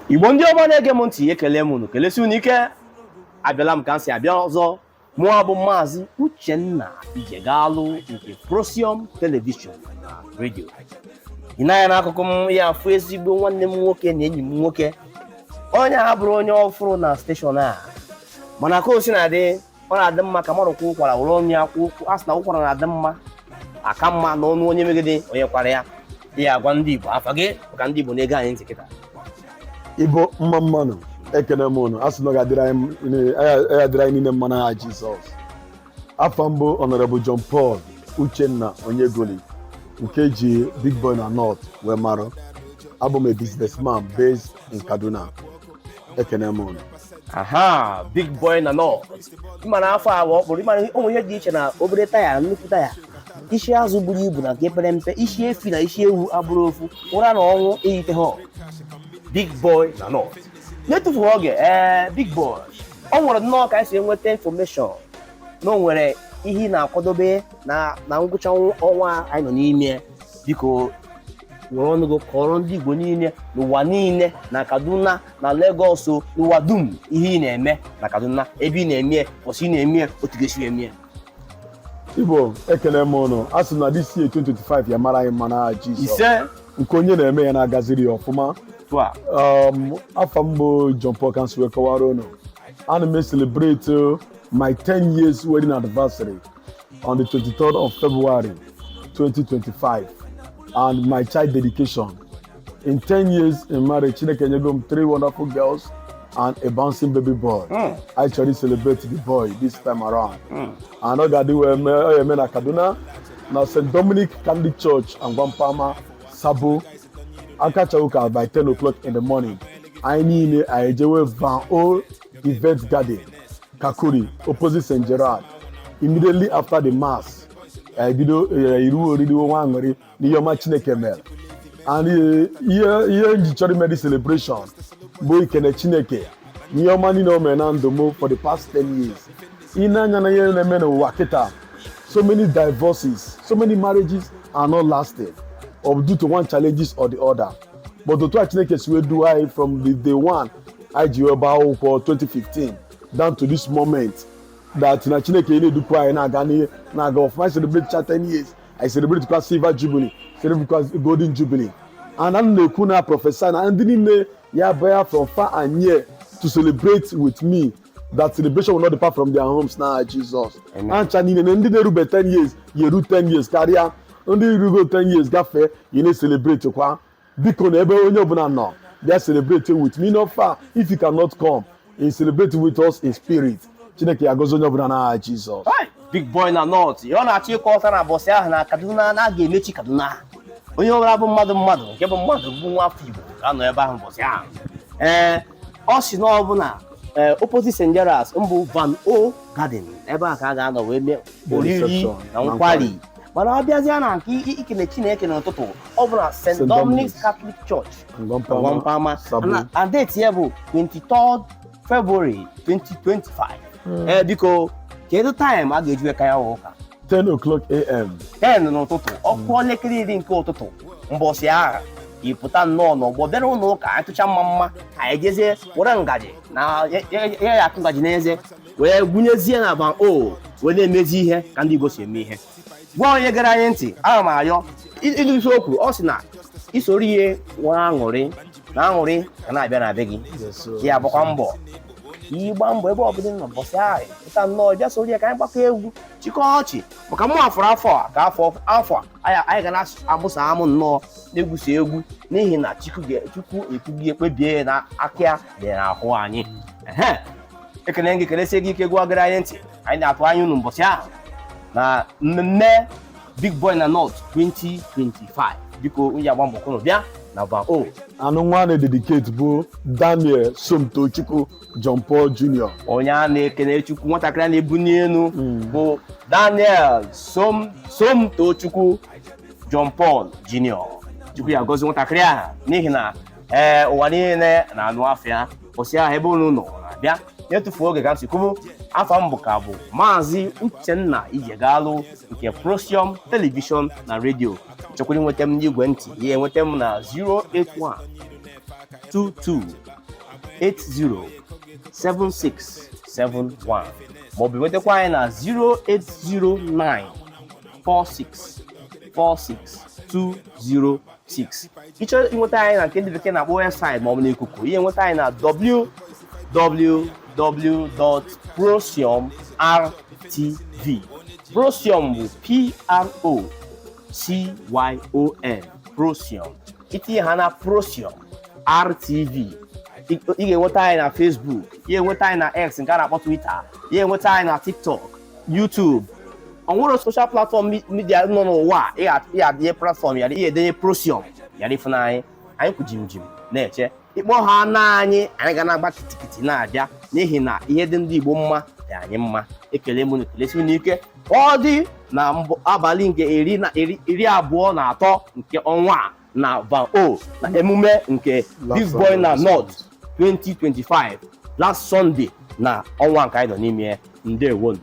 Igbo ndị ọma na-ege m ntị ekele m unu kelesi unu ike abịala m ka m si abịa ọzọ mụọ bụ Maazị Uchenna Ijegalụ nke Procyon telivishọn na redio. Ị na-anya n'akụkụ m ya afụ ezigbo nwanne m nwoke na enyi m nwoke onye a bụrụ onye ọfụrụ na steshọn a mana ka o si na-adị ọ na-adị mma ka mmadụ kwụ ụkwara were onye akwụ a sị na ụkwara na-adị mma aka mma n'ọnụ onye megide onye kwara ya ya agwa ndị Igbo afa gị ka ndị Igbo na-ege anyị ntị kịta. Igbo mma mmanụ ekene m unu asị na ọ ga-adịrị anyị niile mma n'aha Jizọs. Afọ mbụ Honorable John Paul Uchenna Onyegoli nke ji Big Boy na North wee mara. Abụ m a businessman based in Kaduna. Ekene m unu. Aha, Big Boy na North. Ịmana afọ abụọ kpụrụ ịmana ụmụ ihe dị iche na obere taya nnukwu taya isi azụ buru ibu na nke pere mpe isi efi na isi ewu abụrụ ofu ụra na ọnwụ eyite ha. Big Boy na North n'etufughị oge Big Boy ọ nwere nnọọ ka anyị si enweta infọmeshọn na o nwere ihe na-akwadobe na ngwụcha ọnwa anyị nọ n'ime. Biko nwere ọnụgo kọrọ ndị Igbo niile n'ụwa niile na Kaduna na Lagos n'ụwa dum ihe ị na-eme na Kaduna ebe ị na-eme kwụsị ị na-eme otu ga-esi eme. Igbo ekele m unu asị na this year 2025 ya mara anyị mma n'aha Jizọs. Ise nke onye na-eme ya na-agaziri ya ọfụma. Afọ mbụ John Paul Kansi wee kọwara unu ana m celebrate my 10 years wedding anniversary on the 23rd of February 2025 and my child dedication. In 10 years in marriage, Chineke nyego m 3 wonderful girls and a bouncing baby boy. I actually celebrate the boy this time around. And ọ ga-adị wee eme na Kaduna na St. Dominic Catholic Church and Gwampama Sabo Akachauka by 10 o'clock in the morning. Anyị niile anyị ejewe Van O Event Garden, Kakuri, opposite St. Gerard. Immediately after the mass, bido iru oriri nwa aṅụrị n'ihe ọma Chineke mere. And ihe nji chọrọ ime celebration bụ ikene Chineke n'ihe ọma niile o mere na ndụ m for the past 10 years. Ị na-anya na ihe na-eme n'ụwa kịta, so many divorces, so many marriages are not lasting or due to one challenges or the other. But otu a Chineke si wee do anyị from the day one anyị ji wee gbaa akwụkwọ 2015 down to this moment that na Chineke na-edukwa anyị na-aga ọfụma. I celebrate 10 years. I celebrate kwa Silver Jubilee, celebrate kwa Golden Jubilee. And I'm na-ekwu na prophesy na ndị niile ya bịa from far and near to celebrate with me that celebration will not depart from their homes na Jesus. Ancha niile na ndị na-erube 10 years yeru 10 years karịa ndị rugo 10 years gafee you na-celebrate kwa. Biko na ebe onye ọbụla nọ bịa celebrate with me no far. If you cannot come, you celebrate with us in spirit. Chineke ya gozi onye ọbụla na Jesus. Big Boy na North ọ na-achọ ịkọ ọsa na bọsị ahụ na Kaduna na a ga-emechi Kaduna. Onye ọbụla bụ mmadụ nke bụ mmadụ bụ nwa afọ Igbo ga-anọ ebe ahụ bọsị ahụ. Ọ si na ọbụla opposite St. Gerard mbụ Van O Garden ebe a ka a ga-anọ wee mee oriri na nkwari. Mana ọ bịazịa na nke ikene Chineke n'ụtụtụ ọ bụ na St. Dominic Catholic Church Gwampama and date ya bụ 23rd February 2025. Biko kedu time a ga-eji ka ya ụka? 10 o'clock a.m. 10 n'ụtụtụ ọkụ elekere iri nke ụtụtụ mbọsị agha ịpụta nnọọ n'ọgbọ bịara ụlọ ụka anyị tụcha mma ka anyị jezie were ngaji na ya akụ ngaji n'eze wee gụnyezie na Van O wee na-emezi ihe ka ndị Igbo si eme ihe. Gwa onye gara anyị ntị ana m ayọ ilusi okwu ọ sị na isoro ihe nwa aṅụrị na aṅụrị ka na-abịa na be gị ya bụkwa mbọ ịgba mbọ ebe ọbụla nọ bọsị ahụ ịta nnọọ bịa soro ya ka anyị gbakọ egwu chịkọ ọchị maka mụ afọrọ afọ a ka afọ anyị ga na-abụsa amụ nnọọ na-egwusi egwu n'ihi na Chukwu ekwughị ekpebie na aka ya dị n'ahụ anyị. Ekene gị keresie gị ike gwa gara anyị ntị anyị na-atụ anya unu mbọsị ahụ na mmemme Big Boy na North 2025. Biko onye agba mbọ kwụnụ bịa na Van O. Anụ nwa na-dedicate bụ Daniel Somtochukwu John Paul Jr. Onye a na-ekene Chukwu nwatakịrị a na-ebuni elu bụ Daniel Somtochukwu John Paul Jr. Chukwu ya gozi nwatakịrị ahụ n'ihi na ụwa niile na-anụ afọ ya kwụsị ahụ ebe unu nọ na-abịa nyetufuo oge ka m si kwubu afọ m bụ ka bụ Maazị Uchenna Ijegalụ nke Procyon telivishọn na redio. Chọkwara nweta m n'igwe ntị ya enweta m na 08122807671 maọbụ nwetakwa anyị na 08094646206. Ịchọrọ inweta anyị na nke ndị bekee na-akpọ webụsaịtị maọbụ n'ikuku ihe nweta anyị na www.procyonrtv. Procyon bụ PROCYON Procyon. Itinye ha na Procyon RTV. Ị ga-enweta anyị na Facebook, ị ga-enweta anyị na X nke a na-akpọ Twitter, ị ga-enweta anyị na TikTok, YouTube. Ọ nwere social platform media nọ n'ụwa ị ga-adịnye platform ya, ị ga-edenye Procyon ya n'ifuna anyị kwujimjim na-eche ịkpọ ha na anyị ga na-agba kitikiti na-abịa n'ihi na ihe dị ndị Igbo mma dị anyị mma. Ekele m n'ekelesi n'ike ọ dị na abalị nke 23 nke ọnwa na Van-O na emume nke Big Boy na North 2025 last Sunday na ọnwa nke anyị nọ n'ime ndewo.